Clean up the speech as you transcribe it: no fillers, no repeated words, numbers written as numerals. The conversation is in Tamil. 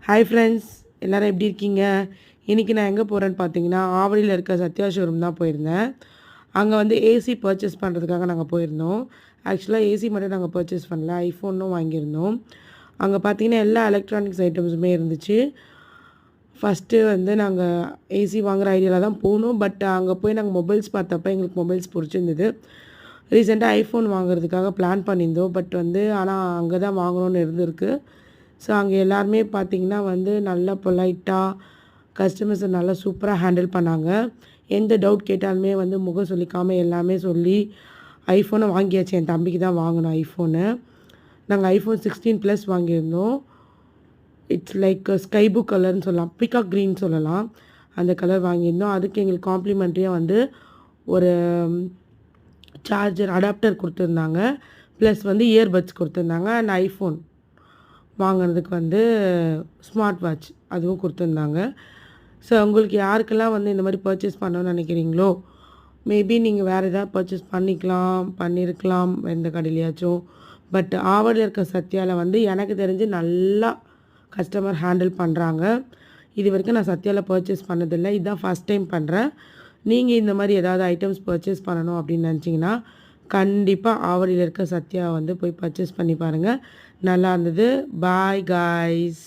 ஹாய் ஃப்ரெண்ட்ஸ், எல்லோரும் எப்படி இருக்கீங்க? இன்றைக்கி நான் எங்கே போகிறேன்னு பார்த்தீங்கன்னா, ஆவடியில் இருக்க சத்யா ஷோரூம் தான் போயிருந்தேன். அங்கே வந்து ஏசி பர்ச்சேஸ் பண்ணுறதுக்காக நாங்கள் போயிருந்தோம். ஆக்சுவலாக ஏசி மட்டும் நாங்கள் பர்ச்சேஸ் பண்ணல, ஐஃபோனும் வாங்கியிருந்தோம். அங்கே பார்த்தீங்கன்னா எல்லா எலக்ட்ரானிக்ஸ் ஐட்டம்ஸுமே இருந்துச்சு. ஃபஸ்ட்டு வந்து நாங்கள் ஏசி வாங்குகிற ஐடியாவில் தான் போனோம். பட் அங்கே போய் நாங்கள் மொபைல்ஸ் பார்த்தப்ப எங்களுக்கு மொபைல்ஸ் பிடிச்சிருந்தது. ரீசெண்டாக ஐஃபோன் வாங்குறதுக்காக பிளான் பண்ணியிருந்தோம். பட் வந்து ஆனால் அங்கே தான் வாங்கணும்னு இருந்திருக்கு. ஸோ அங்கே எல்லாருமே பார்த்திங்கன்னா வந்து நல்லா பொலைட்டாக கஸ்டமர்ஸை நல்லா சூப்பராக ஹேண்டில் பண்ணாங்க. எந்த டவுட் கேட்டாலுமே வந்து முகம் சொல்லிக்காமல் எல்லாமே சொல்லி ஐஃபோனை வாங்கியாச்சு. என் தம்பிக்கு தான் வாங்கினோம் ஐஃபோனு. நாங்கள் ஐஃபோன் 16 ப்ளஸ் வாங்கியிருந்தோம். இட்ஸ் லைக் ஸ்கை ப்ளூ கலர்னு சொல்லலாம், பிகாக் க்ரீன் சொல்லலாம். அந்த கலர் வாங்கியிருந்தோம். அதுக்கு எங்களுக்கு காம்ப்ளிமெண்ட்ரியாக வந்து ஒரு சார்ஜர் அடாப்டர் கொடுத்துருந்தாங்க. ப்ளஸ் வந்து இயர்பட்ஸ் கொடுத்துருந்தாங்க. அண்ட் ஐஃபோன் வாங்கினதுக்கு வந்து ஸ்மார்ட் வாட்ச் அதுவும் கொடுத்துருந்தாங்க. ஸோ உங்களுக்கு யாருக்கெல்லாம் வந்து இந்த மாதிரி பர்ச்சேஸ் பண்ணணும்னு நினைக்கிறீங்களோ, மேபி நீங்கள் வேறு எதாவது பர்ச்சேஸ் பண்ணியிருக்கலாம் எந்த கடையிலையாச்சும். பட் ஆவடியில் இருக்க சத்யாவில் வந்து எனக்கு தெரிஞ்சு நல்லா கஸ்டமர் ஹேண்டில் பண்ணுறாங்க. இது வரைக்கும் நான் சத்யாவில் பர்ச்சேஸ் பண்ணதில்லை, இதுதான் ஃபஸ்ட் டைம் பண்ணுறேன். நீங்கள் இந்த மாதிரி ஏதாவது ஐட்டம்ஸ் பர்ச்சேஸ் பண்ணணும் அப்படின்னு நினச்சிங்கன்னா கண்டிப்பாக ஆவடியில் இருக்க சத்யா வந்து போய் பர்ச்சேஸ் பண்ணி பாருங்கள். நல்லா இருந்தது. Bye guys.